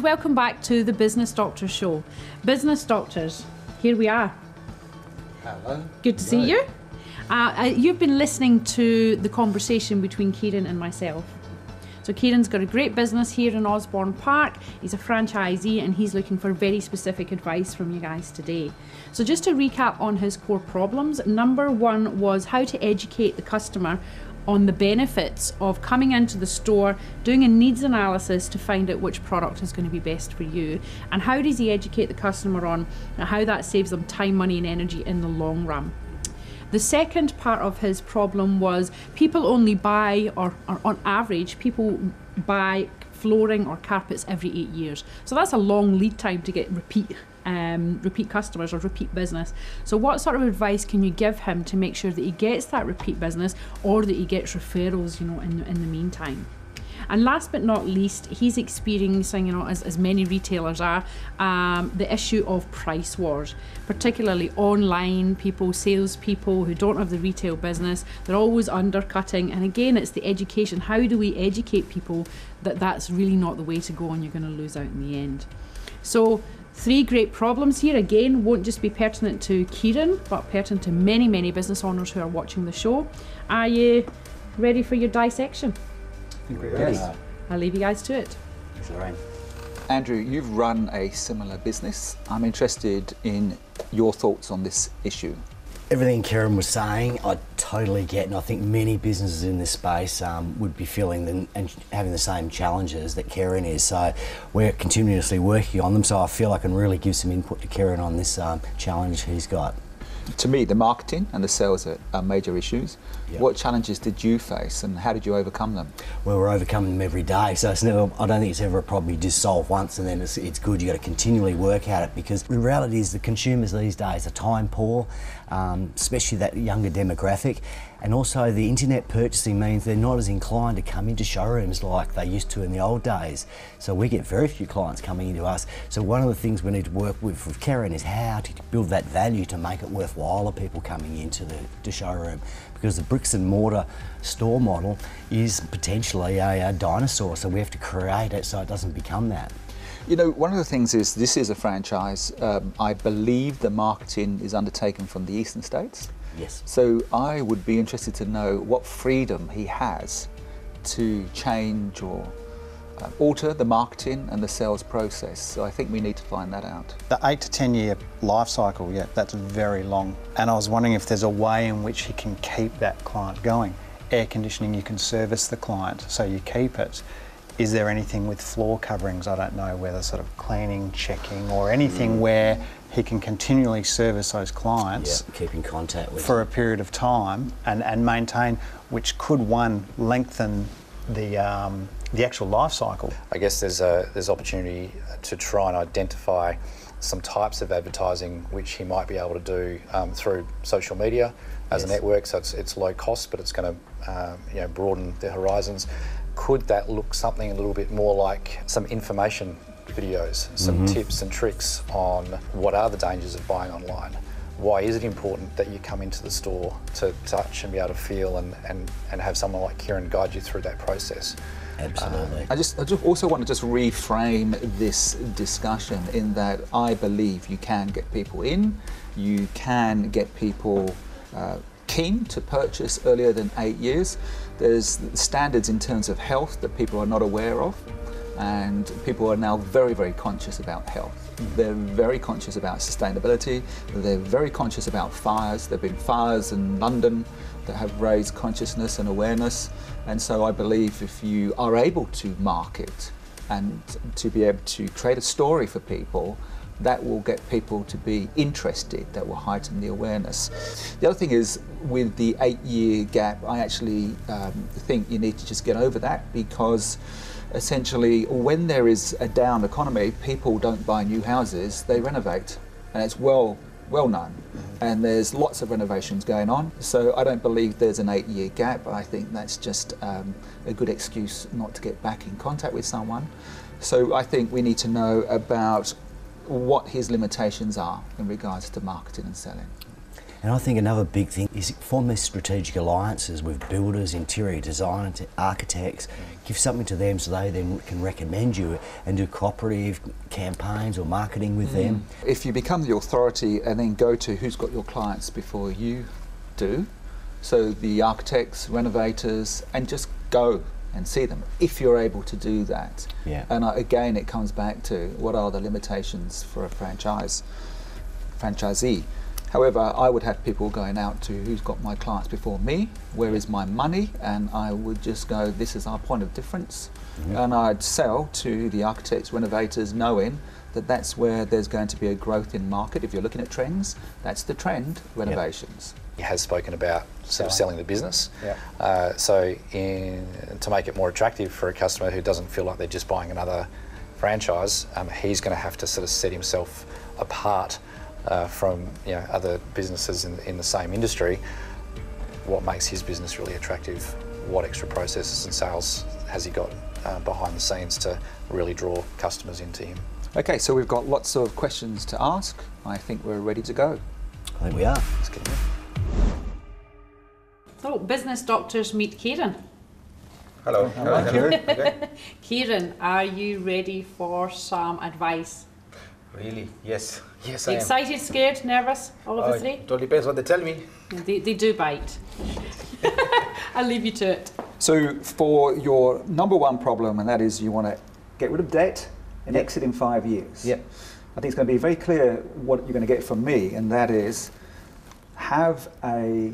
welcome back to the Business Doctors Show. Business Doctors, here we are. Hello. Good to see you. You've been listening to the conversation between Kieran and myself. So Kieran's got a great business here in Osborne Park. He's a franchisee and he's looking for very specific advice from you guys today. So just to recap on his core problems, number one was how to educate the customer on the benefits of coming into the store, doing a needs analysis to find out which product is going to be best for you. And how does he educate the customer on how that saves them time, money and energy in the long run? The second part of his problem was people only buy, or on average, people buy flooring or carpets every 8 years. So that's a long lead time to get repeat customers or repeat business. So what sort of advice can you give him to make sure that he gets that repeat business or that he gets referrals, you know, in the meantime? And last but not least, he's experiencing, you know, as many retailers are, the issue of price wars, particularly online people, salespeople who don't have the retail business. They're always undercutting. And again, it's the education. How do we educate people that that's really not the way to go and you're going to lose out in the end? So 3 great problems here. Again, won't just be pertinent to Kieran, but pertinent to many, many business owners who are watching the show. Are you ready for your dissection? I think we're ready. I'll leave you guys to it. Thanks, Lorraine. Andrew, you've run a similar business. I'm interested in your thoughts on this issue. Everything Kieran was saying, I totally get, and I think many businesses in this space would be feeling and having the same challenges that Kieran is. So we're continuously working on them. So I feel I can really give some input to Kieran on this challenge he's got. To me, the marketing and the sales are major issues. Yep. What challenges did you face and how did you overcome them? Well, we're overcoming them every day, so it's never, I don't think it's ever a problem you just solve once and then it's good. You've got to continually work at it, because the reality is the consumers these days are time poor, especially that younger demographic. And also the internet purchasing means they're not as inclined to come into showrooms like they used to in the old days. So we get very few clients coming into us. So one of the things we need to work with Kieran is how to build that value to make it worthwhile of people coming into the showroom. Because the bricks and mortar store model is potentially a dinosaur, so we have to create it so it doesn't become that. You know, one of the things is this is a franchise. I believe the marketing is undertaken from the eastern states. Yes. So I would be interested to know what freedom he has to change or alter the marketing and the sales process. So I think we need to find that out. The 8 to 10 year life cycle, yeah, that's very long. And I was wondering if there's a way in which he can keep that client going. Air conditioning, you can service the client, so you keep it. Is there anything with floor coverings? I don't know, whether sort of cleaning, checking, or anything where he can continually service those clients, keep in contact with for a period of time and maintain, which could, one, lengthen the actual life cycle. I guess there's opportunity to try and identify some types of advertising which he might be able to do through social media as a network. So it's low cost, but it's going to broaden the horizons. Could that look something a little bit more like some information videos, some tips and tricks on what are the dangers of buying online? Why is it important that you come into the store to touch and be able to feel and have someone like Kieran guide you through that process? Absolutely. I just also want to just reframe this discussion in that I believe you can get people in, you can get people keen to purchase earlier than 8 years. There's standards in terms of health that people are not aware of, and people are now very, very conscious about health. They're very conscious about sustainability. They're very conscious about fires. There have been fires in London that have raised consciousness and awareness. And so I believe if you are able to market and to be able to create a story for people, that will get people to be interested, that will heighten the awareness. The other thing is, with the 8-year gap, I actually think you need to just get over that, because essentially when there is a down economy, people don't buy new houses, they renovate, and it's well known. And there's lots of renovations going on, so I don't believe there's an 8-year gap. I think that's just a good excuse not to get back in contact with someone. So I think we need to know about what his limitations are in regards to marketing and selling. And I think another big thing is form these strategic alliances with builders, interior designers, architects. Give something to them so they then can recommend you and do cooperative campaigns or marketing with them. If you become the authority and then go to who's got your clients before you do, so the architects, renovators, and just go and see them if you're able to do that. Yeah. And again, it comes back to what are the limitations for a franchisee. However, I would have people going out to who's got my clients before me, where is my money, and I would just go, this is our point of difference. And I'd sell to the architects, renovators, knowing that that's where there's going to be a growth in market. If you're looking at trends, that's the trend, renovations. He has spoken about sort of selling the business. Yep. To make it more attractive for a customer who doesn't feel like they're just buying another franchise, he's going to have to sort of set himself apart from other businesses in the same industry. What makes his business really attractive? What extra processes and sales has he got behind the scenes to really draw customers into him? Okay, so we've got lots of questions to ask. I think we're ready to go. I think we are. Let's get him in. So, business doctors meet Kieran. Hello. Okay. Kieran, are you ready for some advice? Really? Yes. Yes, I am. Excited, scared, nervous, all of the three? It all depends what they tell me. They do bite. I'll leave you to it. So for your number one problem, and that is you want to get rid of debt and exit in 5 years. Yep. I think it's going to be very clear what you're going to get from me, and that is have a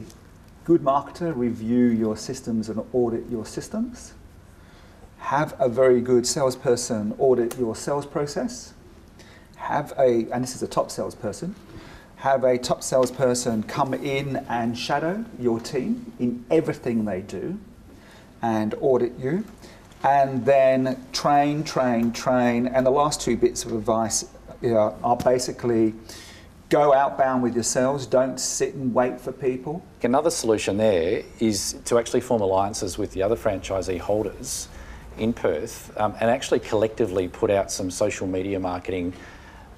good marketer review your systems and audit your systems. Have a very good salesperson audit your sales process. And this is a top salesperson, have a top salesperson come in and shadow your team in everything they do and audit you. And then train. And the last two bits of advice are basically go outbound with your sales. Don't sit and wait for people. Another solution there is to actually form alliances with the other franchisee holders in Perth and actually collectively put out some social media marketing.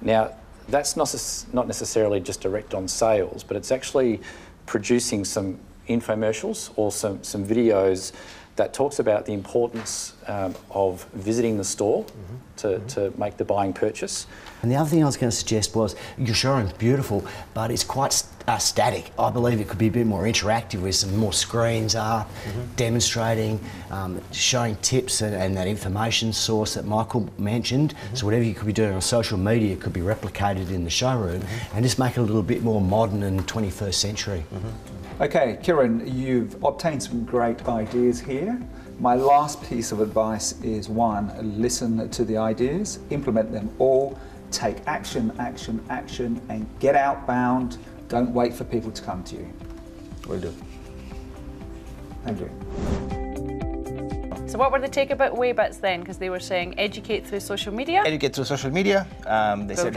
Now, that's not necessarily just direct on sales, but it's actually producing some infomercials or some videos that talks about the importance of visiting the store to make the buying purchase. And the other thing I was going to suggest was your showroom's beautiful, but it's quite static. I believe it could be a bit more interactive with some more screens up, demonstrating, showing tips and that information source that Michael mentioned. So whatever you could be doing on social media could be replicated in the showroom and just make it a little bit more modern and 21st century. Okay, Kieran, you've obtained some great ideas here. My last piece of advice is one, listen to the ideas, implement them all, take action, and get outbound. Don't wait for people to come to you. Will do. Thank you. So what were the take-away bits then? Because they were saying educate through social media. Educate through social media. They said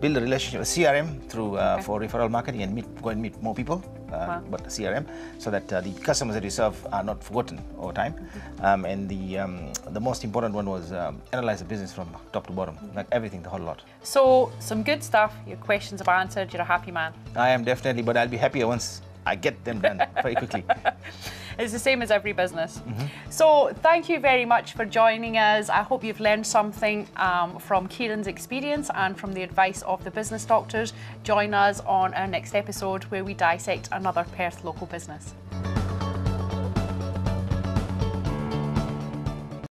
build a relationship, a CRM through for referral marketing and go and meet more people. But CRM, so that the customers that you serve are not forgotten over time. And the most important one was analyze the business from top to bottom, like everything, the whole lot. So some good stuff. Your questions have answered. You're a happy man. I am definitely, but I'll be happier once I get them done very quickly. It's the same as every business. So thank you very much for joining us. I hope you've learned something from Kieran's experience and from the advice of the business doctors. Join us on our next episode where we dissect another Perth local business.